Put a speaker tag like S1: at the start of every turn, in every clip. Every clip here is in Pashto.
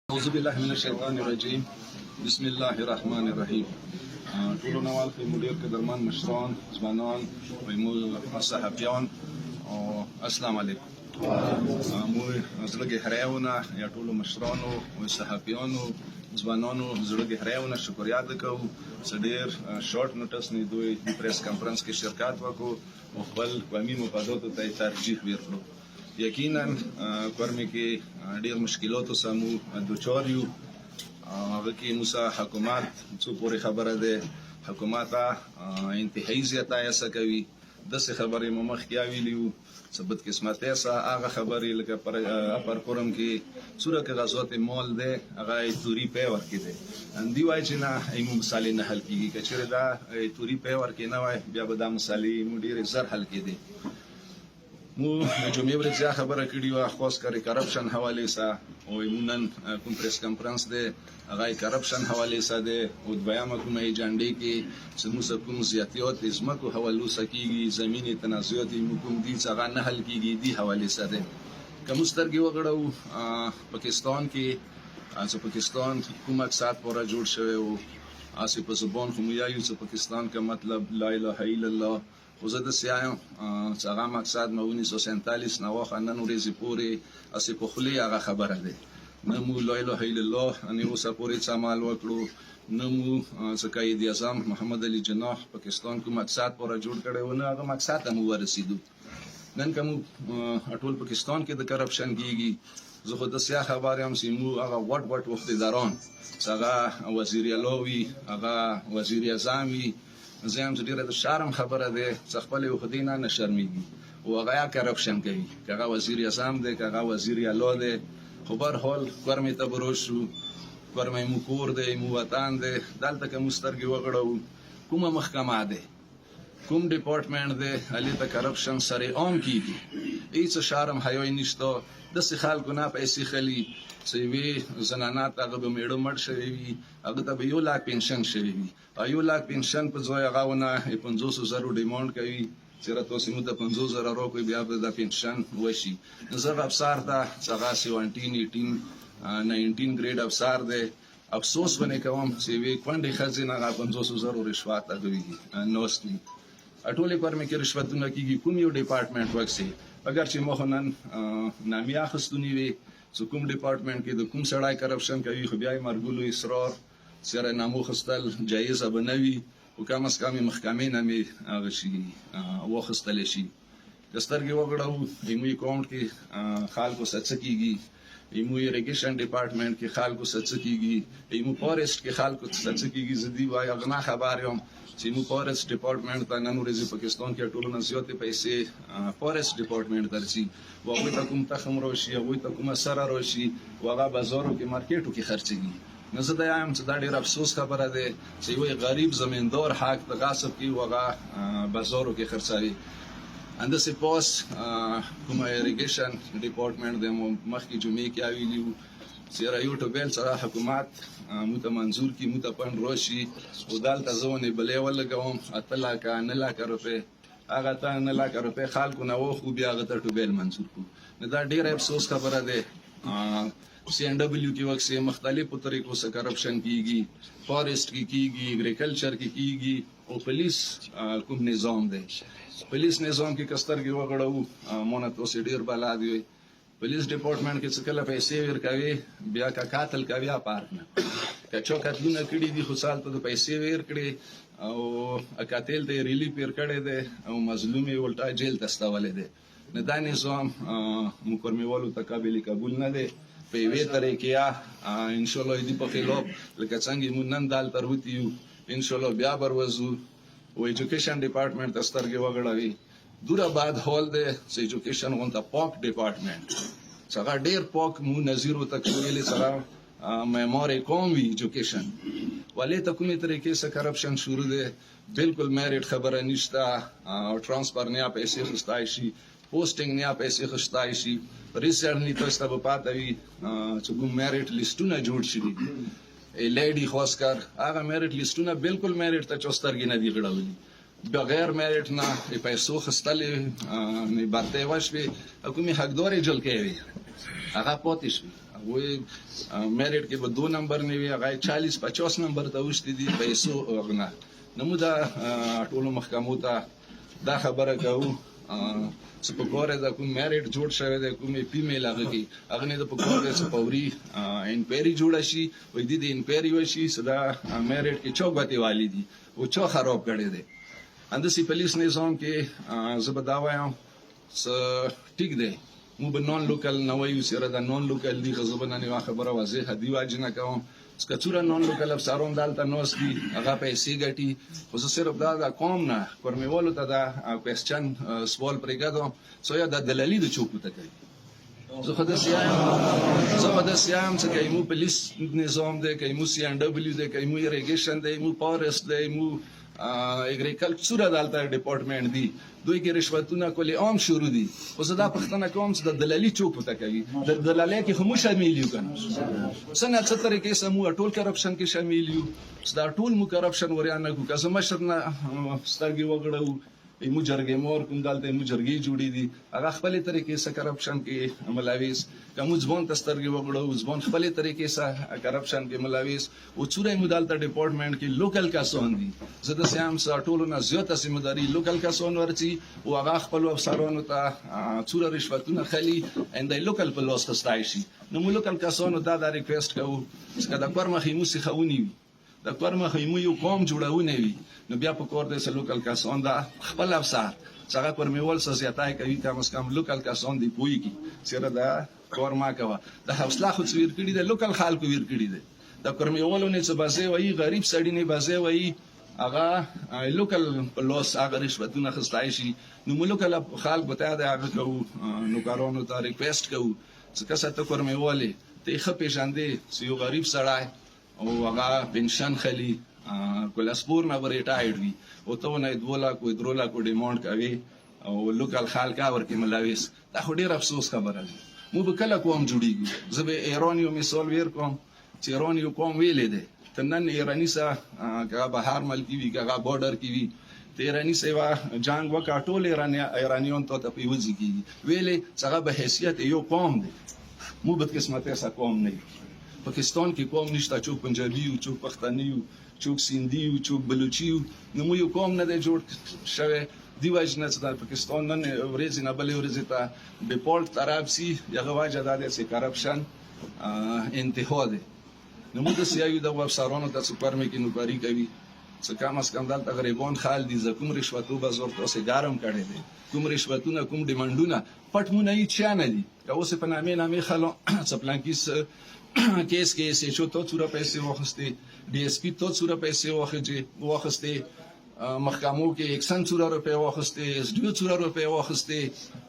S1: أعوذ بالله من الشیطان الرجیم بسم الله الرحمن الرحیم. ټولو نوال کې مدیر قدرمن مشران ځوانان او صحافیان السلام علیکم. مو زړه هراونه یا ټولو مشرانو او صحافیانو ځوانانو زړه هراونه شکریا ده کوو چې ډیر شارټ نوټس نه دوی د پریس کانفرنس کې شرکت وکړو او خپل قومي مفاداتو ته ترجیح ورکړو. یقینا کورمه کې ډیر مشکلاتو سمو دوچار یو هغه کې موسی حکومت څو پورې خبره ده حکومت انتهایی زیاتایه کوي داسې خبرې مو مخکې ویلي وو ثبت قسمته سه هغه خبرې لکه پر کورم کې څوره کاغذات مال ده هغه توري په ورکې ده اندی وای چې نه ایمو مثالې نه حل کیږي کچره دا توري په ورکې نه وای بیا به دا مثالې مو ډیر زر حل کېده. مو جمعې ورځ خبره کړې و خاص کری کرپشن حواله سره او ایمونن کوم پریس کانفرنس ده هغه کرپشن حواله سره ده او دویمه کومه ایجنډې کې چې موږ کوم زیاتیات اسمکو حوالو سکیږي زمینی تنازعات کوم دي چې هغه نه حل کیږي دی حواله سره ده کوم سترګې وګړو پاکستان کې پاکستان کوم مقصد پورا جوړ شوی او اسی په زبان خو یایو چې پاکستان کا مطلب لا اله الا الله خو زه د سیایم چې هغه مقصد مو 1947 نه واخنن ورځې پورې اسی په خلی هغه خبره ده نه مو لا اله الا الله ان اوسه پورې عمل وکړو نه مو چې قائد اعظم محمد علي جناح پاکستان کو مقصد پورا جوړ کړي و نه هغه مقصد هم ورسېدو. نن کوم ټول پاکستان کې د کرپشن کیږي زه خو د سیا خبره هم سیمو هغه وټ وختداران هغه وزیر اعلی هغه وزیر اعظم زه هم ډیره د شرم خبره ده چې خپل یو خدینه نه شرمېږي او هغه کرپشن کوي هغه وزیر اعظم ده هغه وزیر اعلی ده خو بهر حال کورمه ته بروشو کورمه مو کور ده مو وطن ده دلته کوم سترګې وګړو کومه محکمه ده کوم ډپارټمنټ ده علي ته کرپشن سره عام کیږي هیڅ شرم حیا نشته د خلکو نه پیسې خلی چې وی زنانات هغه به میړه مړ شوی وي هغه ته به 1 لک پنشن شوی وي 1 لک پنشن په ځای هغه ونه 500,000 ډیماند کوي چې راته سیمو ته 50,000 راکوي بیا به د پنشن وشي. نظر افسر ته هغه 17 18 19 ګریډ افسر ده افسوس ونه کوم چې وی کونډې خزینه هغه 50,000 رشوت اخلي نوستي اټولې کورمه کې رشوتونه کیږي کوم یو ډپارټمنټ وکسي اگر چې مخنن نامي اخستونی وي څو کوم ډپارټمنټ کې د کوم سړای کرپشن کوي خو بیا مرګولو اصرار سره نامو خستل جایزه بنوي او کوم اس کمی محکمې نامي هغه شي وخستل شي دسترګي وګړو ایمو اکاونټ کې خلکو سچ کیږي ایمو ایریګیشن ډپارټمنټ کې خلکو سچ کیږي ایمو فارست کې خلکو سچ کیږي زدي وای غنا خبر یم چې مو فارست ډپارټمنټ ته نن ورځې پاکستان کې ټولو نه زیاتې پیسې فارست ډپارټمنټ درسي واغې ته کوم تخم راشي هغوی ته کومه سره راشي هغه بازارو کې مارکیټو کې خرڅېږي. نو زه دا یم چې دا ډېر افسوس خبره ده چې یو غریب زمیندار حق د غصب کې هغه بازارو کې خرڅوي. اندسې پاس کومه ایریګیشن ډپارټمنټ د مخکې جمعې کې ویلي وو سیرا یو ټوبل سره حکومت مت منظور کی مت پن روشي او دالته زونه بلې ولګوم اتلا کا نه لا روپے هغه ته نه لا روپے خلکو نه وو خو بیا هغه ته ټوبل منظور کو نه دا ډیر افسوس خبره ده. سی ان ډبلیو کې وکسه مختلفو طریقو سره کرپشن کیږي فارست کې کیږي اګریکلچر کې کیږي او پولیس کوم نظام ده پولیس نظام کې کستر کې وګړو مونږ ته ډیر بلاد وي پولیس ډپارټمنټ کې څه کله پیسې ورکوي بیا کا قاتل کوي پارک نه کچو قتلونه کړي دي خو سال ته پیسې ورکړي او قاتل ته ریلیف ورکړي دي او مظلومي ولټا جیل ته استولې دي نه دا نظام مکرمیوالو ته قابل نه دي په وی طریقې ان شاء الله دې په خلاف لکه څنګه مونږ نن دال تروتی یو ان شاء الله بیا بروزو او ایجوکیشن ډپارټمنټ استرګي وګړوي دوره بعد هول ده چې ایجوکیشن غونډه پاک ډپارټمنټ څنګه ډیر پاک مو نظیر تک ویلې سره معمار قوم وی ایجوکیشن ولې ته کومه طریقې سره کرپشن شروع ده بالکل میریټ خبره نشته او ترانسفر نه پیسې خستای شي پوسټینګ نه پیسې خستای شي ریسنټلی تاسو ته پاتې وي چې کوم میریټ لیستونه جوړ شي لیډي خواسکر هغه میریټ لیستونه بالکل میریټ ته چوسترګي نه دی غړولي بغیر میریټ نه پیسو خستلې نه برته وشوي کومي حقداري جل کوي هغه پاتې شي وای میرټ کې به 2 نمبر نه وي هغه 40-50 نمبر ته وشتي دي پیسو غنا نمو دا ټولو محکمو ته دا خبره کوو چې په کور د کوم میرټ جوړ شوی دی کومې فیمیل هغه کې هغه نه د په کور د سپوري انکوایري جوړه شي وې د انکوایري وشي صدا میرټ کې چوکبتي والی دي او چا خراب کړي دي اندسي پولیس نظام کې زبدا وایم ټیک دی مو به نون لوکل نه وایو سره د نون لوکل دی غزبنه نه خبره واضحه دی واجنه کوم سکچورا نون لوکل افسرون دالته نوس دي هغه پیسې ګټي خو صرف دا قوم نه کورمیولو ته دا کوېسچن سوال پرېږدم سو یا د دلالي د چوکو ته کوي زه خو داسې یم چې کومو پولیس نظام دی کومو سی ان ډبلیو دی کومو ایریګیشن دی کومو فارست دی کومو اګریکلچر دالته ډپارټمنټ دی دوی کې رشوتونه کولې عام شروع دي خو زه دا پښتنه کوم چې د دلالي چوکو ته کوي د دلالۍ کې خو مو شامل یو کنه څنګه څه طریقې سمو ټول کرپشن کې شامل یو دا ټول مو کرپشن ورانه کو که زه مشر نه سترګې وګړو ایمو جرګې مور کوم دالته ایمو جرګې جوړې دي هغه خپل طریقې سره کرپشن کې ملاویز کوم ځوان تسترګې وګړو ځوان خپل طریقې سره کرپشن کې ملاویز او څوره ایمو دالته ډپارټمنټ کې لوکل کسان دي زه د سیام سره ټولو نه زیاته سیمداري لوکل کسان ورچی او هغه خپل افسرانو ته څوره رشوتونه خلی اند لوکل په لاس خستای شي نو مو لوکل کسانو ته دا ریکوست کوو چې دا کورمخې مو سي خونی د کورمخې مو یو قوم جوړونه وي نو بیا په کور د لوکل کسان دا خپل افسر څنګه کورمیول سزیاتای کوي کم از کم لوکل کسان دی پوي کی سره دا کورما کوا د حوصله خو څویر کړي د لوکل خلکو ویر کړي دي د کورمیولو نه څه بازه وای غریب سړی نه بازه وای هغه لوکل لوس هغه رشوتونه خستای شي نو لوکل خلک بتا دا هغه کو نو کارونو ته ریکوست کو څه کسه ته کورمیولې ته خپې شاندې سی یو غریب سړی او هغه پنشن خلی کولاسپور نه ریټایرډ وي او ته نه 2 لک او 3 لک ډیمانډ کوي او لوکل خلک ورکه ملاويس دا خو ډیر افسوس خبره ده مو به کله کوم جوړیږي زه به ایرانیو مثال ور کوم چې ایرانیو کوم ویلې ده تنن ایرانی سره هغه بهر ملکی وی هغه بارډر کی وی ته ایرانی سیوا جنگ وکا ټول ایرانیون ته پیوځي کیږي ویلې څنګه به حیثیت یو قوم دی مو به قسمت ایسا قوم نه پاکستان کې قوم نشته چوک پنجابي او چوک پښتني او چوک سیندي او چوک بلوچي نو مو یو قوم نه دی جوړ شوی دی وجنه چې د پاکستان نن ورځ نه بلې ورځ ته ډیپورټ طرف سي یغه واجه د سي کرپشن انتها ده نو موږ د سیاوي د افسرانو د سپر مې کې نوکاری کوي څه کم از کم دلته غریبان خال دي زکوم رشوتو بازار تاسو ګارم کړي دي کوم رشوتونه کوم ډیماندونه پټمونه یې چانه دي که اوس په نامې خلو څپلانکیس کیس کې سې شو ته څوره پیسې واخستې ډي اس پی ته څوره پیسې واخستې محکمو کې 100 روپے واخستې اس ډي څوره روپے واخستې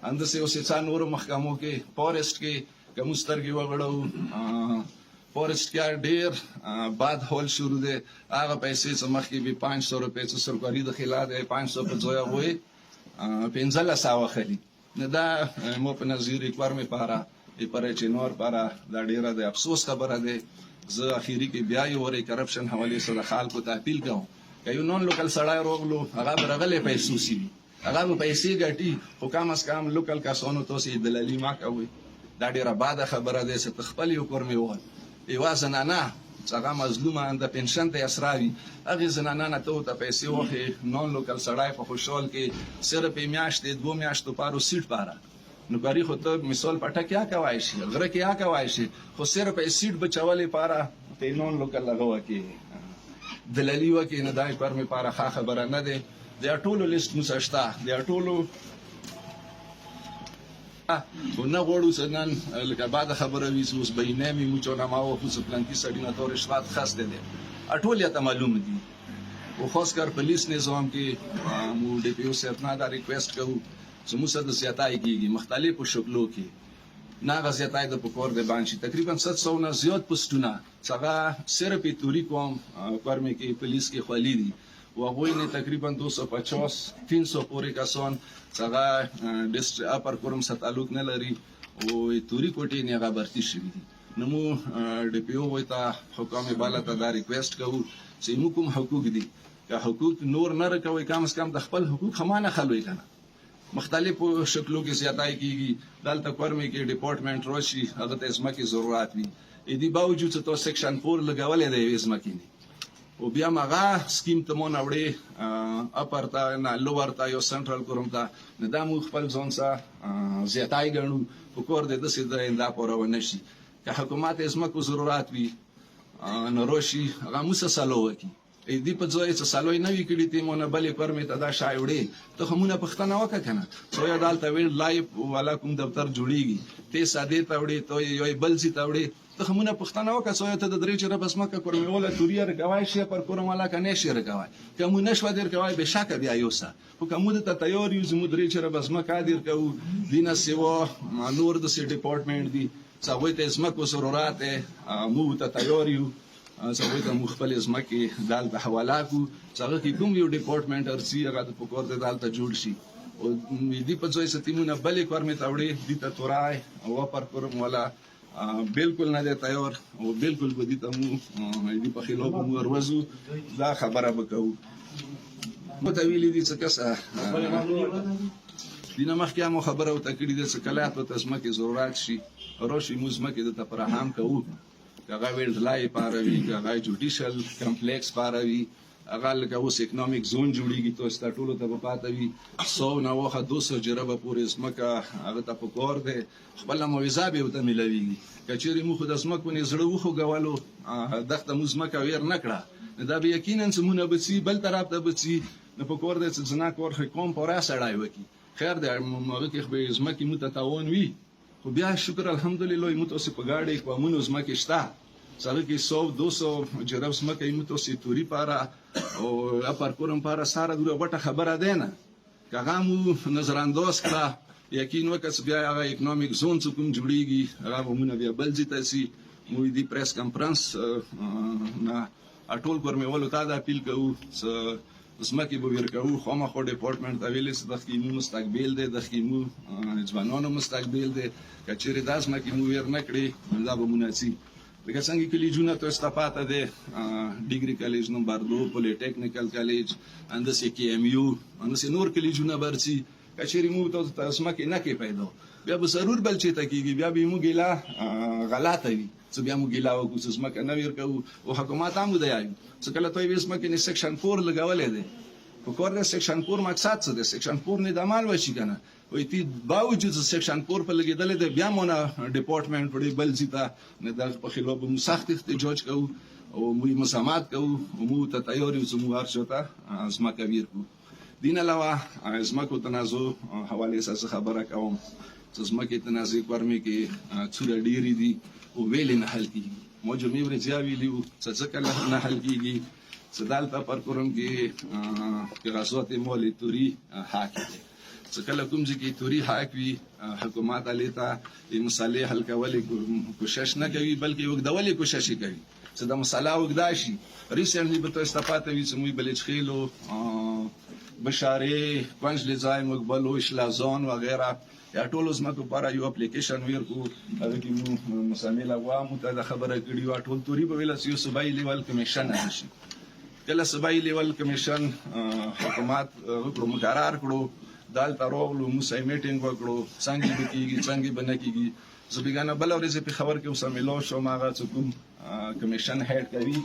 S1: اندسه اوسې څا نور محکمو کې فارست کې کوم سترګي وغړو فارست کې ډیر باد هول شروع ده هغه پیسې چې مخکې به 500 روپے چې سرکاري د خلاف 500 په ځای وې 1500 خلی نه دا مو په نظر ریکوایرمنت لپاره پر چینور پارا دا ډیره د افسوس خبره ده زه اخیری کې بیا یو ری کرپشن حواله سره خلکو ته اپیل کوم که یو نون لوکل سړی روغلو هغه برغلې پیسې سی هغه پیسې ګټي خو کم از کم لوکل کسانو ته سي دلالي ما کوي دا ډیره بده خبره ده چې تخپل یو کورمي وای ایوا زنانه څنګه مظلومه اند پنشن ته اسراوي هغه زنانه نه ته پیسې وخه نون لوکل سړی په خوشحال کې صرف میاشتې 2 میاشتو پارو سیټ پاره نو کاری خو ته مثال پټه کیا کوای شي غره کیا کوای شي خو صرف سیټ بچولې پاره ته نون لوکل لغوا کې دلالي وکي نه دای پر می پاره خبره نه ده د ټولو لیست مسشتا د ټولو نه غوړو سنن لکه بعد خبره ویس اوس بینامي موچو نه ما او خو پلان کې سړی نه تور شوات خاص ده ټول یا ته معلوم دي او خاص کر پولیس نظام کې مو ډي پی او سره دا ریکوست کوو چې موږ د سیاتای کېږي مختلفو شکلو کې نه غزياتای د پکور د بانشي تقریبا 700 نه زیات پستونه څنګه صرف توری کوم پرمه کې پولیس کې خالي دي او هغه نه تقریبا 250-300 پورې کسان څنګه ډیسټ اپر کورم سره تعلق نه لري او توری کوټې نه غبرتي شوی دي نو مو ډي پی او وایته حکومت بالا ته دا ریکوست کوو چې موږ کوم حقوق دي که حقوق نور نه راکوي کم از کم د خپل حقوق خمانه خلوي کنه مختلفو شکلو کې زیاتای کیږي دلته کورمې کې ډپارټمنټ راشي هغه ته ځمکې ضرورت وي دې باوجود چې تو سیکشن 4 لګولې دی ځمکې نه او بیا مغه سکیم ته مون وړي اپر تا نه لوور تا یو سنټرل کوم تا نه د مو خپل ځون سره زیاتای غنو په کور د سیده انده پورو نشي که حکومت ازمکو ضرورت وي نو روشي هغه موسه سالو وکي دې په ځای چې سالوي نه وی کړی ته مونږ بلې پرمه ته دا شای وړي ته همونه پښتنه وکړه کنه سو یا دالته ویل لایف والا کوم دفتر جوړیږي ته ساده ته وړي ته یو بل سي ته وړي ته همونه پښتنه وکړه سو ته د درې چر بس مکه کورمه ولا توریا رګوای شي پر کورم والا کنه شي رګوای کوم نشو در کوي به شک بیا یوسه او کوم ته تیار یو زمو درې چر بس مکه دیر کو دینه سیوا نور د سی ډپارټمنټ دی سوي ته اسمکو ضرورت مو ته تیار یو سوي ته مخبل ازمکه دال به حواله کو څنګه کې کوم یو ډپارټمنټ ارسي هغه په کور ته دال ته جوړ شي او دې په ځای ستیمونه بلې کور مې تاوړي دې ته تورای او پر کورم والا بالکل نه دی تیار او بالکل به دې ته مو دې په خلاف مو وروزو دا خبره وکړو متویلې دي څه کسه دینه مخکې مو خبره او تکړی د سکلات او تسمکه ضرورت شي روشي موزمکه د تفراهم کوو هغه ویلډ لای پاروي هغه جوډیشل کمپلیکس پاروي هغه لکه اوس اکونومیک زون جوړیږي تو ستټولو ته پاتوي 100 نه وخه 200 جربه پورې اسمکه هغه ته پکور دی خپل موعظه به وته ملويږي کچېری مو خود اسمکو نه زړه وخو غوالو دغه موزمکه وير نکړه دا به یقینا سمونه بچي بل طرف ته بچي نه پکور دی چې زنا کور کوم پورا سړای وکی خیر دی موږ کې به اسمکه متتاون وي خو بیا شکر الحمدلله متوسط په گاډي کومونو زمکه شته سره کې 100 200 جرب زمکه متوسط توري پارا او اپر کورم پارا ساره دوره وټه خبره ده نه کغه مو نظر انداز کړه یقین وکړ بیا هغه اکونومیک زون څخه کوم جوړیږي هغه مونږ بیا بل ځای سي مو دی پریس کانفرنس نه اټول کورمه ولو تا دا اپیل کوو زمکه به ورکو خو ما خو ډپارټمنټ ته ویل چې د خیمو مستقبل دی د خیمو ځوانانو مستقبل دی کچېره داس مکه مو ور نکړي دا به مناسب لکه څنګه کلیجونه ته استفاده ده ډیګري کالج نمبر 2 پولیټیکنیکل کالج اندسه کې ام یو اندسه نور کلیجونه برسي کچېره مو ته اسمکه نه کې پیدا بیا به ضرور بل چې تکیږي بیا به مو ګیلا غلطه وي چې بیا مو ګیلا وکړو چې اسمکه نه ورکو او حکومت هم دی چې کله توي اسمکه نه سیکشن 4 لګولې ده په کور د سیکشن 4 مقصد څه ده سیکشن 4 نه د عمل وشي کنه وې تی باوجود سیکشن 4 په لګیدل ده بیا مونږه ډپارټمنټ وړي بل ځتا نه د په خلاف مو سخت احتجاج کوو او مو مسامحت کوو او مو ته تیاری او مو ورشته اسمکه ورکو دین علاوه اسمکه تنازع حواله اساس خبره کوم چې اسمکه تنازع کورمه کې څوره ډیری دي او ویل نه حل کیږي مو جمعي ورځي ویلو چې څه نه حل کیږي سدالتا پر کورم کې راسوت مولي توري حق دي څکله کوم چې توري حق وي حکومت الیتا د مسالې حل کولې کوشش نه کوي بلکې وګدولې کوشش کوي چې د مساله وګداشي ریسنټلی به تاسو پاتې وي چې موږ بلچ خېلو بشاره پنځ لزای مقبل او اشلازون وغیرہ یا ټول زمکو لپاره یو اپلیکیشن ورکو هغه کې مو مسامل عوام ته د خبره کړي او ټول توري په ویل چې صوبایي لیول کمیشن نشي کله صوبایي لیول کمیشن حکومت وکړو مقرر کړو دال تروغلو مو سای میټینګ وکړو څنګه بکیږي څنګه بنکیږي زبیګانه بل ورځ په خبر کې وسملو شو ماغه څوک کمیشن هډ کوي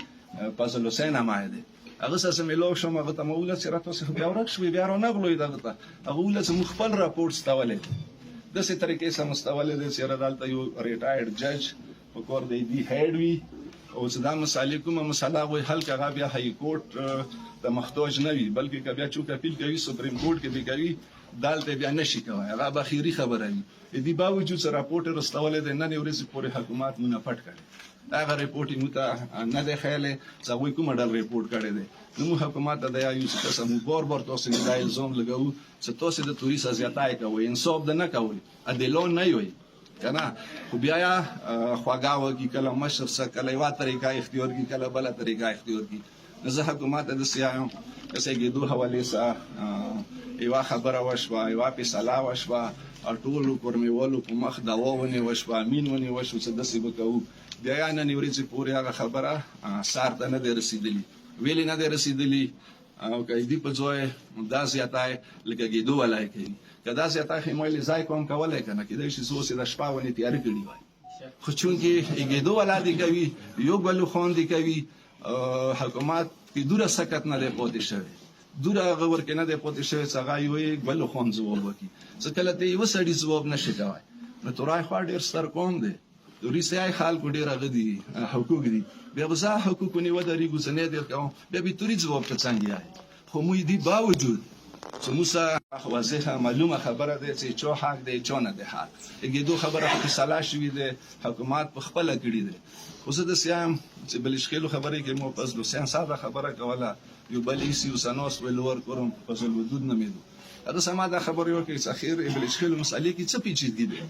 S1: فضل حسین امایده هغه سره ملو شو ماغه ته مولا سره تاسو بیا ورښ بیا ورنه غلوې دغه هغه ول چې مخبل راپورټ ستاولې د څه طریقې سره مستولې د سره دالته یو ریټایرډ جج په کور دی هډ وی او صدام علیکم مسله وی حل کغه بیا هاي کورټ ته محتاج نه وي بلکې کبه چوک اپیل کوي سپریم کورټ کې به کوي دالته بیا نشي کوي هغه به اخیری خبره وي دې باوجود سره راپورټ رسولې د نن ورځې پورې حکومت مونږ پټ کړي دا غره ریپورټ مو نه ده خیاله څنګه کوم ډول ریپورټ کړي دي نو حکومت د یا یو څه سم بار تاسو نه دای الزام لګاو چې تاسو د توریست ازیاتای کوي انصاف د نه کوي ادلون نه وي کنه خو بیا خواګاو کی کله مشر سره کله یو طریقه اختیار کی کله بل طریقه اختیار کی زه حکومت د سیایم کسه کې دوه حواله سره یو خبره وشوه یو په صلاح وشوه ټول کورمیوالو په مخ دا وونه وشوه امین ونه وشو څه د سی وکاو بیا نه نیوري چې پورې هغه خبره سارته نه رسیدلی ویلې نه رسیدلی او که دې په ځای دا زیاتی لکه ګېدو ولای کوي که دا زیاتی خو یې ویلې ځای کوم کولی که نه کېدای شي څه اوس یې د شپه ونې تیاره کړي وای خو چونکې ګېدو والا دې کوي یو ګلو خوند دې کوي حکومت کې دوره سکت نه دی پاتې شوی دوره هغه ورکې نه دی پاتې شوی چې هغه یو ګلو خوند ځواب وکړي څه کله ته یوه سړي ځواب نه شي کوی نو تورای خوا ډېر ستر قوم دی توریسیای خلکو ډېر هغه دي حقوق دي بیا به زه حقوقو نه ودرېږو زه نه در کوم بیا به توري ځواب ته څنګه یای خو موږ دې باوجود چې موږ واضحه معلومه خبره ده چې چا حق دی چا نه دی حق ګېدو خبره په فیصله شوې ده حکومت په خپله کړې ده خو زه داسې یم چې بلشخیلو خبرې کې مو فضل حسین صاحب خبره کوله یو بل ایسي اوسناس ویل ورکړم فضل ودود نومېدو هغه سما دا خبرې وکړې چې اخر بلشخیلو مسئلې کې څه پیچیدګي ده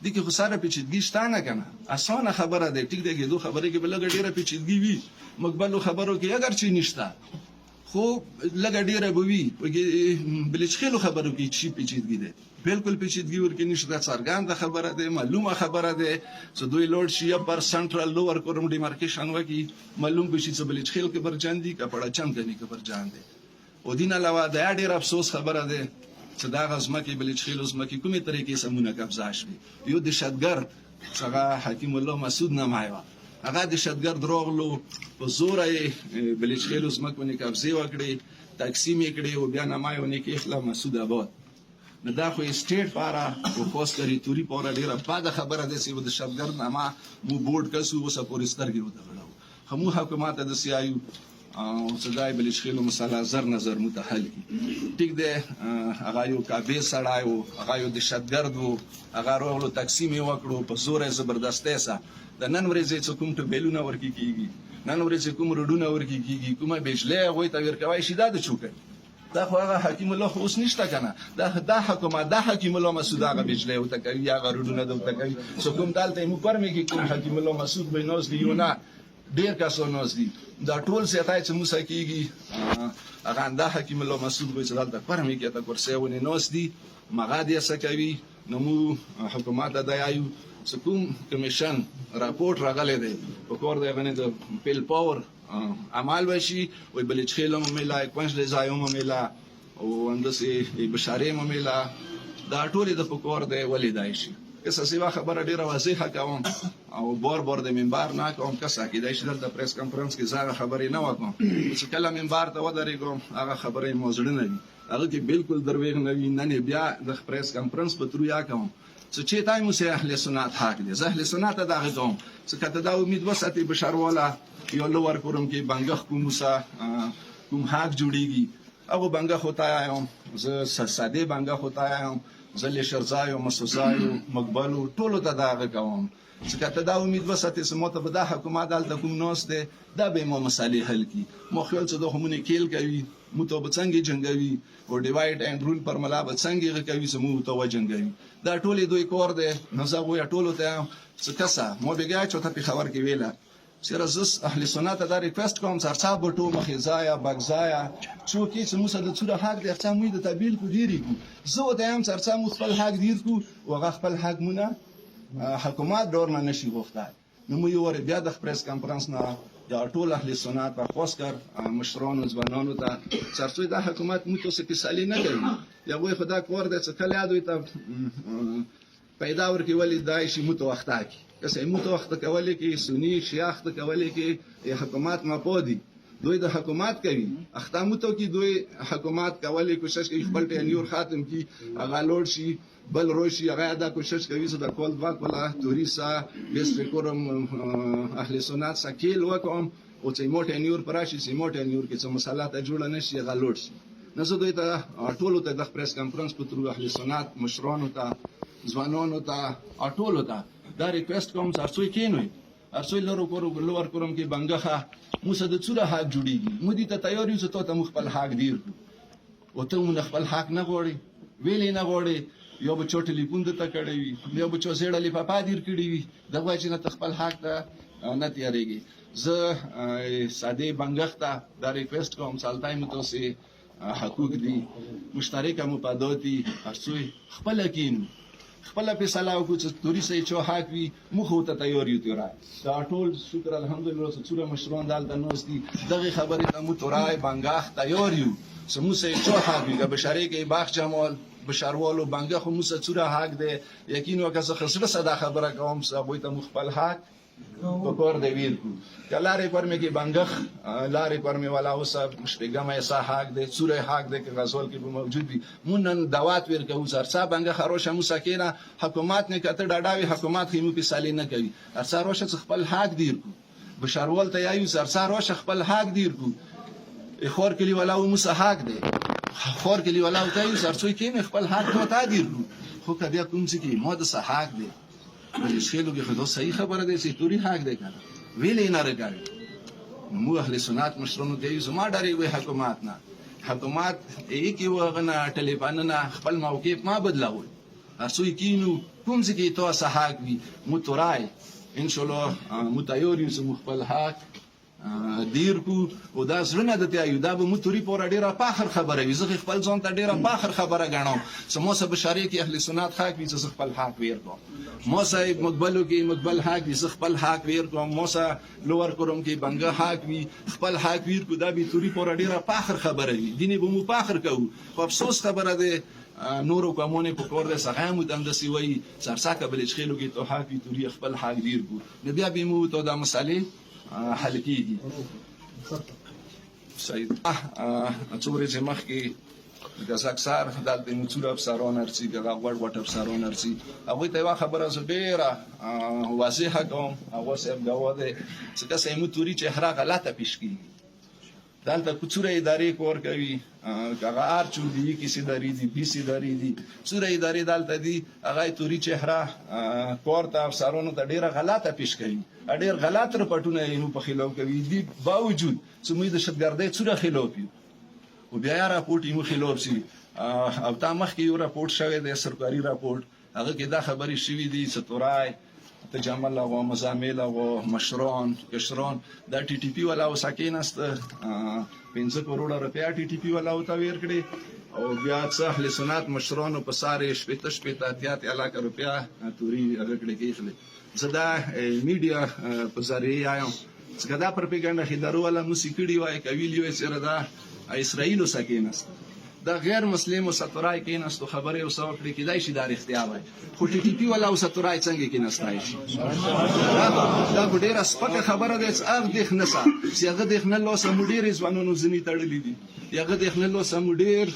S1: دي کې خو ساره پیچیدګي شته نه که نه اسانه خبره ده ټیک دی ګېدو خبرې کې به لږه ډېره پیچیدګي وي مقبلو خبرو کې اگر چې نشته خو لږه ډېره به وي بلچخیلو خبرو کې چې پیچیدګي ده بالکل پیچیدګي ورکې نشته څرګنده خبره ده معلومه خبره ده چې دوی لوړ شي یا پر سنټرل لوور کوروم ډیمارکیشن وکړي معلوم به شي چې بلچخیل کې برجان دي که پړاچم کې برجان دي او دین علاوه دا ډېر افسوس خبره ده چې دا غزمکې بلچخیل زمکې کومې طریقې سمونه قبضه شوي یو دهشتګرد چې هغه حکیم الله مسعود نامه وه هغه دهشتګرد راغلو په زوره یې بلچخیلو زمکو نه قبضې وکړې تقسیم یې کړې او بیا نامه یې ونه کېښله مسعود آباد نو دا خو یې سټیټ پاره او خاص کری توري پاره ډېره بده خبره ده چې یو دهشتګرد نامه مو بورډ کس اوسه پورې سترګې ورته غړوو خو موږ حکومت ته داسې وایو چې دا بلچخیلو مسله زر نظر متحل کی ټیک دی هغه یو کابې سړی و هغه یو دهشتګرد و هغه راغلو تقسیم یې وکړو په زور یې زبردستۍ سه د نن ورځې چې کوم ټوبیلونه ورکې کېږي نن ورځې کوم روډونه ورکې کېږي کومه بجلۍ هغوی ته ورکوی شي دا د چا کوي دا خو هغه حکیم الله خو اوس نشته که نه دا حکومت دا حکیم الله مسعود هغه بجلۍ ورته کوي هغه روډونه درته کوي څه کوم دلته یې مقرمې کې کوم حکیم الله مسعود به ناست دي یو نه ډېر کسان ناست دي دا ټول زیاتی چې موسه کېږي هغه همدا حکیم الله مسعود به چې دلته قرمې کې ته کرسۍ ونې ناست دي مغه دې څه کوي نو موږ حکومت ته دا وایو چې کوم کمیشن راپورټ راغلی دی په کار دی هغه نه د پیل پاور عمل وشي وایي بلچخیل هم ومیله کوینزلې ځای هم ومیله او همداسې بشارې هم ومیله دا ټول یې د په کار دی ولیدای شي که سیوا خبره ډیره واضحه کوم او بار د منبر نه کوم کسه کېدای شي دلته پریس کانفرنس کې زه خبرې نه وکړم چې کله منبر ته ودرېږم هغه خبرې موضوع نه وي هغه کې بالکل درویغ نه وي نن بیا د پریس کانفرنس په ترو یا کوم چې چېرته موږ اهل سنت حق دي زه اهل سنت دغه کوم چې کته دا امید وساتي بشرواله یو لور کوم کې بنګخ کوم کوم حق جوړیږي هغه بنګخ ہوتا یم زه ساده بنګخ ہوتا یم زل شرزایو مسوسایو مقبلو ټولو ته دا هغه کوم چې کته دا امید وساتي چې مو ته به دا حکومت دلته کوم ناست دی دا به مو مسالې حل کړي مو خیال چې دا همونه کېل کوي مو ته به څنګه جنګوي او ډیوایډ اینډ رول پر ملا به څنګه کوي چې مو ته وجنګوي دا ټولې دوی کور دی نو زه وایم ټولو ته چې کسه مو بګای چې ته په خبر کې ویله سره زس اهل سنت دا ریکوست کوم سرچا بټو مخزایا بغزایا چوکي چې موږ د څوره حق د احترام د تبیل کو دیری کو زه د هم سرچا مو خپل حق دیر کو او خپل حق مونږ حکومت دور نه نشي غوښتای نو مو یو ور بیا د پریس کانفرنس نه یا ټول اهل سنت په خوشکر مشرانو ځوانانو ته چرڅوي د حکومت مو ته څه کیسالي نه کوي یا وای خدا کور د څه کله دوی ته پیدا ورکې ولې دای شي مو ته وخته کی کسه مو ته وخت کولې کې سنی شیخ ته کولې کې حکومت ما پودي دوی د حکومت کوي اختاماتو کې دوی حکومت کولې کوشش کوي خپل ټینیور ختم کی هغه لوړ شي بل روشي هغه دا کوشش کوي چې د کول وا کوله توریسا بیس کوم اهل سنت سکیل وکم او چې مو ټینیور پراشي چې مو ټینیور کې څه مسله ته جوړ نه شي هغه لوړ شي نو زه دوی ته ټولو ته د پریس کانفرنس په تر اهل سنت مشرانو ته ځوانانو ته ټولو ته دا ریکوست کوم ترڅو کینوي ارڅو لورو لور کوم کې بنګخه موږ د څوره حق جوړیږي مو دي ته تیار یو ته خپل حق دیر او ته مو خپل حق نه غوړي ویلې نه غوړي یو به چو ټلیفون ته کړی وي یو به چو زیړه لفافه دیر کړی وي دغه چې نه خپل حق ته نه تیاریږي زه ساده بنګخته دا ریکوست کوم سالتای متوسي حقوق دي مشترکه مفادات دي ارڅو خپل کینو خپل فیصله وکړو چې توري سي چوحاک وي مخ ته تیار یو تورای دا ټول شکر الحمدلله چې څوره مشران دال د نوس دي دغه خبرې ته مو تورای بنګاخ تیار یو سمو سي چوحاک وي بشری کې باغ جمال بشروالو بنګه خو موسه څوره حق دی یقین وکړه خسره صدا خبره کوم صاحب ته مخبل حق په کور دی ویل کو کلاره پر مې کې بنګخ لارې پر مې والا اوسه شپږم ایسا حق دی څوره حق دی که غزول کې موجود وي مونږ دعوات ورکو سرسا بنګه خروشه موسه کینا حکومت نه کته ډاډاوي حکومت خېمو په سالي نه کوي ارسا روشه خپل حق دیر کو بشروال ته یایو سرسا روشه خپل حق دیر کو خور کلی والا موسه حق دی خور کلی والا ته یو سرسوي کې خپل حق ته تعدیر کو خو کبه کوم څه کې مو د حق دی ولې شیلو کې خو صحیح خبره ده چې توري حق دی کنه ویلې نه راګاړي مو اهل سنت مشرونو ته زما ډاري وي حکومت نه حکومت یې کې وغنه ټلیفون نه خپل موقف ما بدلاول ارسوي کینو کوم څه کې تو صحاق وي متورای ان شاء الله متایوري سم خپل حق دیر کو او دا زړه د ته یو دا به متوري پور ډیره فخر خبره وي زه خپل ځان ته ډیره فخر خبره غنم سمو سه بشری کې اهل سنت حق وي زه خپل حق ویر کوم مو سه مقبلو کې مقبل حق وي زه خپل حق ویر کوم مو سه لور کوم کې بنګه حق وي خپل حق ویر کو دا به توري پور ډیره فخر خبره وي دیني به مو فخر کوو خو افسوس خبره ده نورو کومونه په کور ده څنګه مو دم د سیوي سرساکه بل خېلو کې تو حق وي توري خپل حق دیر کو نبي به مو تو دا مسالې حل کیږي سید څومره چې مخکې د سکسار دلته نو څوره افسران ارسي دغه وړ افسران ارسي هغه ته خبره زه ډیره واضحه کوم هغه سم غواړي چې دا سیمو توري چې هر غلطه پیش کیږي دلته څوره ادارې کور کوي هغه ارچو دي کیسې داري دي بيسي داري دي څوره ادارې دلته دي هغه توري چې هر کور ته افسرانو ته ډیره غلطه پیش کوي ډیر غلط رپټونه یې په خلاف کوي دي باوجود چې موږ د شتګردۍ څوره خلاف یو او بیا راپورټ یې مو خلاف سي او تا مخکې یو راپورټ شوی دی سرکاري راپورټ هغه کې دا خبرې شوې دي چې تورای تجمل او مزامل او مشران کشران دا ټي ټي پی والا وساکینست 5 کروڑ روپیا ټي ټي پی والا او تا ویر کړي او بیا څه اهل سنت مشرانو په ساره شپته اتیا روپیا توري هغه کړي کېخله زدا میډیا په ذریعہ آیم څنګه دا پروپاګاندا خدارو ولا موسیقي وای کوي لیوي سره دا اسرائیل وسکینست دا غیر مسلم وساتورای کینست خبره او سو کړی کیدای شي دا اختیار وای خو ټي ټي پی ولا وساتورای څنګه کینستای شي دا ډیره سپکه خبره ده چې اف دغه نسا چې هغه دغه نو سمډیر ځوانونو زنی تړلې دي هغه دغه نو سمډیر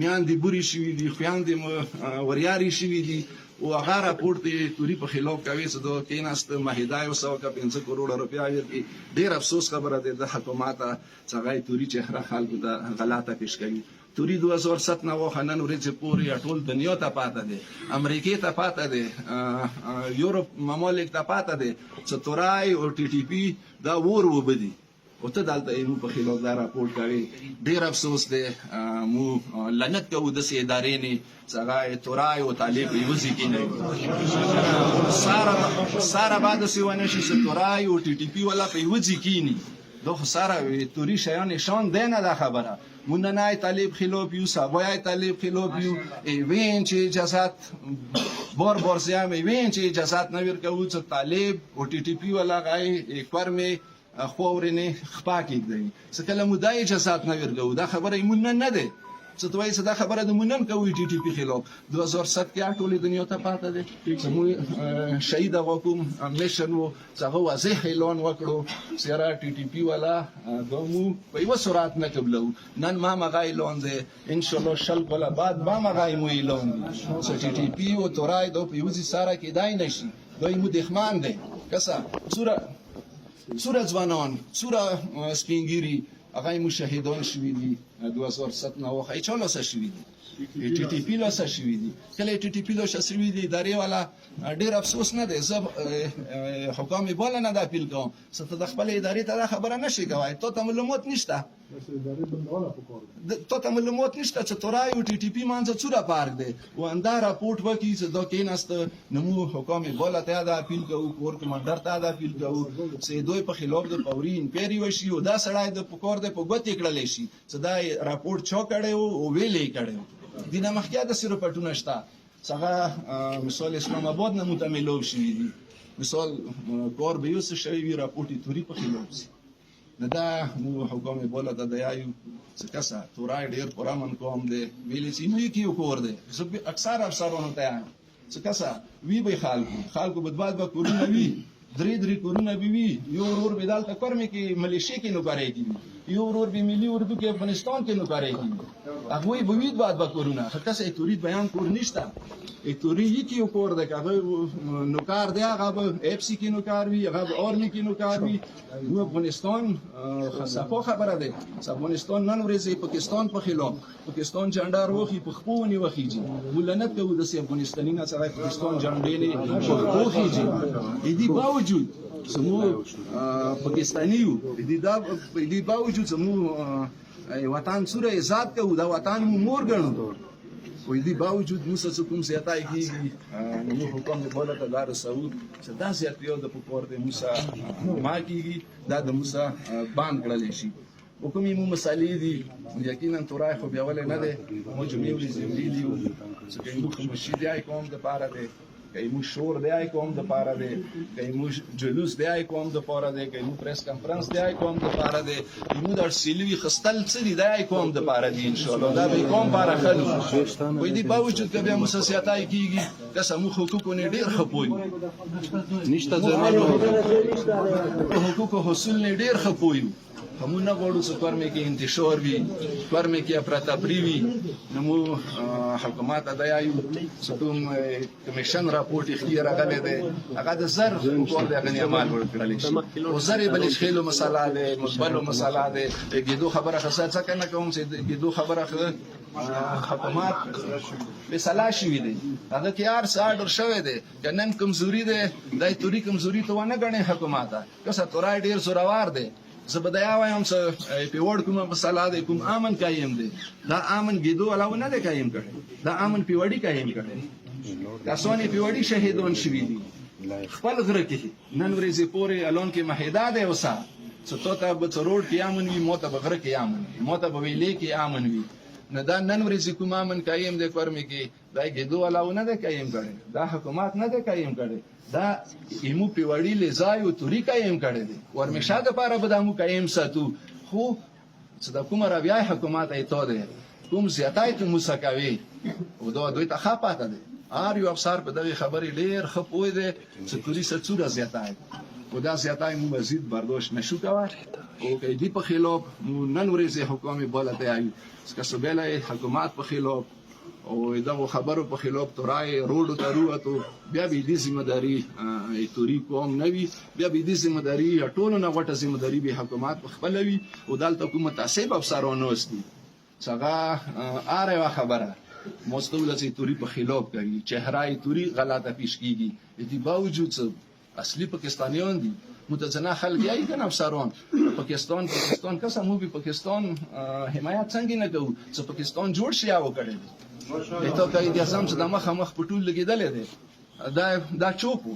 S1: میان دی بوري شوی دي خوان دي وریاري شوی دي او هغه راپورټ دی توري په خلاف کوي چې دوه کیناست ماهدای او سو کا 5 کروڑ روپیا ورکړي ډیر افسوس خبره ده د حکومت څنګه توري چې هر خلکو د غلطه پیش کوي توري 2007 نه وخنن ورځ پورې ټول دنیا ته پاته ده امریکای ته پاته ده یورپ ممالک ته پاته ده چې تورای او ټي ټي پی دا ور وبدي او ته دلته یې په خلاف دا راپورټ کوي ډیر افسوس ده مو لعنت کوو د سي ادارې نه څنګه تورای او طالب یوزي کینې سارا بعد سیونه شي تورای او ټي ټي پی ولا په یوزي کینی دوه سارا توري شیان نشان دینه دا خبره مونږ نه طالب خلاف یو سبای طالب خلاف یو وین چې اجازه بار زیام وین چې اجازه نه ورکوي چې طالب او ټي ټي پی ولا غي کورمه خورنه خپا کېږي څه کله مو دای اجازه نه ورکوي دا خبره مونږ نه ده څه توای څه دا خبره د مونږ کوي ټي ټي پی خلاف 2007 کې ټول دنیا ته پاته ده چې مو شهید وکوم میشن وو څنګه واضح اعلان وکړو سره ټي ټي پی والا دومو په یو سرعت نه قبلو نن ما مغای اعلان ده ان شاء الله شل کله بعد ما مغای مو اعلان څه ټي ټي پی او تورای دو په یوزي سره کې دای نشي دوی مو دښمن ده کسا صوره ځوانان صوره سپینګيري هغه مشاهدان شوي دي 2007 نه وخت چا لاسه شوي دي ټي ټي پی لاسه شوي دي کله ټي ټي پی لاسه شوي دي ادارې والا ډیر افسوس نه ده زه حکام بوله نه د اپیل کوم ست د خپل ادارې ته خبره نشي کوي ته معلومات نشته ته معلومات نشته چې تورای او ټي ټي پی مانځه څوره پارک دی و انده راپورټ وکي چې دا کیناست نمو حکام بوله ته د اپیل کوو کور کمانډر ته د اپیل کوو چې دوی په خلاف د پوري انکوایري وشي او دا سړی د پکور د پګوت کړل شي چې دا راپورټ چا کړو او ویلې کړو دینه مخکې د سره پټونه شته څنګه مثال اسلام آباد نه متملو شوي دي، مثال کار به یو څه شوی وي راپورټ توري په خلاف سي نه دا مو حکومت بالا د دیایو څه کسه تورای ډیر پرامن کوم دی ویلې چې نو یو کور دی زه اکثر افسرانو ته څه کسه وی به خلکو بدباد به کورونه وي درې کورونه به وي یو ورور به دالته کورمه کې ملیشیا کې نوکاري کوي یو ورور به ملي اردو کې افغانستان کې نوکاري کوي هغه به وی بعد کورونه کسه تورید بیان کور نشته توری یکی یو کور ده که هغه نوکار دی هغه به اف سی کې نوکار وي هغه به آرمی کې نوکار وي نو افغانستان صفا خبره ده افغانستان نن ورځې پاکستان په خلاف پاکستان جنډار وخی په خپو ونیوخیږي ولنت کوو د افغانستاني نه سره پاکستان جنډې نه وخیږي دې باوجود سمو پاکستانیو دې باوجود سمو وطن سوره عزت کوو دا وطن مور ګڼو و دې باوجود موږ څه کوم زیاتای کیږي نو حکومت بالا ته لار سعود چې دا زیاتیو د پور د موسی ما کیږي دا د موسی باندې کړل شي حکومي مو مسالې دي یقینا تورای خو بیا ولې نه ده مو جمعي ولې زملي دي چې موږ مسجد یې کوم د پاره ده که مو شور دی کوم د پاره دی که مو جلوس دی کوم د پاره دی که مو پریس کانفرنس دی کوم د پاره دی مو در سیلوی خستل څه دی کوم د پاره دی ان شاء الله دا به کوم پاره خلو وې دی باوجود که بیا مساسیاتای کیږي که سمو حقوق نه ډیر خپوي نشته ضرورت حقوق حصول نه ډیر خپوي همون نغواړو چې کورمه کې انتشار وي کورمه کې افراطفری وي نو مو حکومت ادایو چې کوم کمیشن راپورټ اختیار راغلی دی هغه د زر کور دی هغه عمل ورکړل شي او زر بلش خېلو مساله ده مقبلو مساله ده کېدو خبره خاصه څه کنه کوم چې کېدو خبره حکومت به صلاح شوی دی هغه کې هر څه آرډر شوی دی چې نن کمزوري ده دای توري کمزوري ته ونه غني حکومت که څه تورای ډیر زوروار دی زبدایا وایم چې په وړ کومه مسله ده کوم امن قائم دی دا امن کېدو علاوه نه ده قائم کړي دا امن په وړي قائم کړي تاسوانی په وړي شهیدون شوي دي خپل غره کې نن ورځې پورې الون کې مهیدا ده وسه چې تو ته به روډ کې امن وي مو ته به غره کې امن وي مو ته به ویلې کې امن وي نه دا نن ورځې کوم امن قائم دی کورمه کې دا کېدو علاوه نه ده قائم کړي دا حکومت نه ده قائم کړي دا ایمو پیوړی لزایو توری قائم کړي دي ورمشه د پاره به دمو قائم ساتو خو چې د کوم راویای حکومت ایته ده کوم زیاتای ته موسکوي او دا دوی ته خپاته دي ار یو افسر په دغه خبرې ډیر خپوي دي چې توری سڅوره زیاتای او دا زیاتای مو مزید برداشت نشو کوي او کې دی په خلاف نن ورځې حکومت بالا ته آی چې سبله حکومت په خلاف او دا خبرو په خلاف تورای روډ ته وروته بیا به دې ذمہ داری توري کوم نوي بیا به دې ذمہ داری ټولو نه غټه ذمہ داری به حکومت خپلوي او دلته کوم متعصب افسرانو استي څنګه اره خبره مستول چې توري په خلاف کوي چهره توري غلطه پیش کیږي دې باوجود اصلي پاکستانیان دي متزنه خلک یې کنه افسران پاکستان که سمو به پاکستان حمایت څنګه نه کوي چې پاکستان جوړ شي او کړي ته قائد اعظم چې د مخ پټول لګیدل دي دا چوکو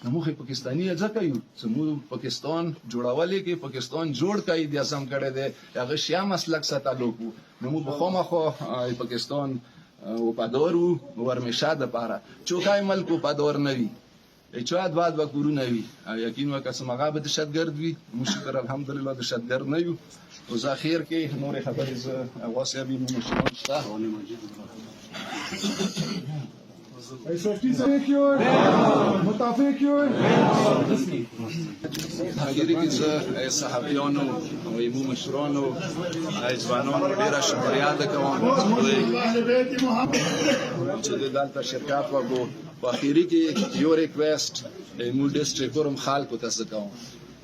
S1: نو موږ پاکستاني ځکه یو چې موږ پاکستان جوړولې کې پاکستان جوړ قائد اعظم کړي دي هغه شیا مسلک ساتلو نو موږ بخومه پاکستان او پادورو ورمشه د پاره چوکای ملک په پادور نوي چواد بعد و کورونه وي یقین وکړه چې مغه به دهشتګرد وي مشکر الحمدلله دهشتګرد نه یو او ذخیر کې نور خبرې ز واسه به مشکل شته هغه کې صحابیانو او ایمو مشرانو ځوانانو ډیره شکریا ده کوم چې دلته شرکت وکړو په اخیری کې یو ریکویسټ مو ډیسټریکټ کوم خلکو ته څه کوم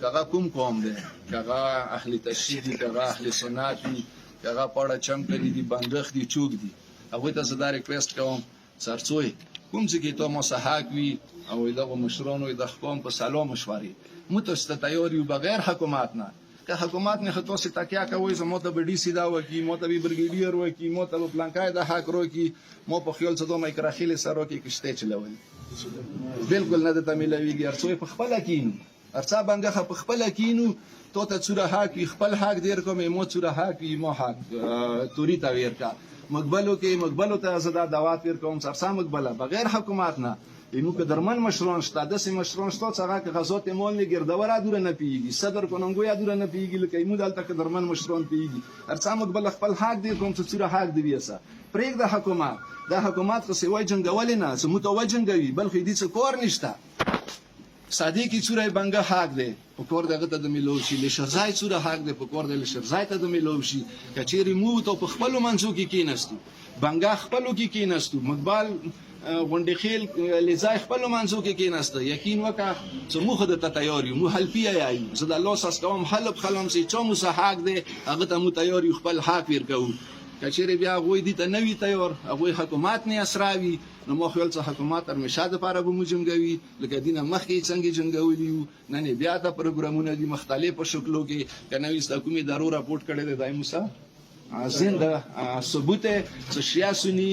S1: کغه کوم قوم دی کغه اهل تشهید دی کغه اهل سنت دی کغه پړه چم کړي دي بندخ دي چوک دي هغه ته زدا ریکویسټ کوم سرڅوي کوم چې ته مو صحاک وي او دغه مشرانو د حکومت په سلام مشورې متستایوري بغیر حکومت نه که حکومت نه خطو سي تکیا کوي زمو ته بډي سیدا وکی مو ته برګیډیر وکی مو ته پلانکای د حق روکی مو په خیال څه دوه مایکراخیل سره کې کشته چلول بالکل نه د تملویږي ارڅوي په خپل کینو ارڅا باندې په خپل کینو ته څوره حق خپل حق دیر کوم مو څوره حق مو حق توري تا ورکا مقبلو ته زه دا دعوت ورکوم سرسا مقبله بغیر حکومت نه اینو که درمن مشران شته داسې مشران شته چې هغه کاغذات مال ګردوره دوره نه پیږي صدر کننګو یا دوره نه پیږي لکه ایمو دلته که درمن مشران پیږي هر څه مقبل خپل حق دی کوم چې څوره حق دی ویسه پرېږده حکومت دا حکومت خو سوای جنګولې نه چې متوجه جنګوي بلکې دې څه کور نشته صادق کی چوره بنگا حق ده په کور دغه ته د ملوشي لشرزای چوره حق ده په کور د لشرزای ته د ملوشي کچېری مو ته په خپل منځو کې کیناستو بنگا خپلو کې کیناستو مقبال غونډې خیل لزای خپل منځو کې کیناسته یقین وکړه چې مو خود ته تیار یو مو حلفیه یایو زه د الله ساس کوم حلب خلم سي چا مو حق ده هغه ته مو تیار یو خپل حق ورکو کچېری بیا غوي دي ته نوی تیار هغه حکومت نه اسراوي نو مو خپل څه حکومت ارمشاد لپاره به مجنګوي لکه دینه مخکې څنګه جنګوي نه بیا ته پروګرامونه دي مختلفو شکلو کې کنه وي حکومت ضرور راپورټ کړي د دایموسا زنده ثبوت چې شیا سنی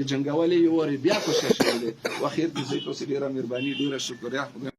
S1: جنګولې یو بیا کوشش وکړي واخیر دې تاسو ډیره مهرباني ډیره شکریه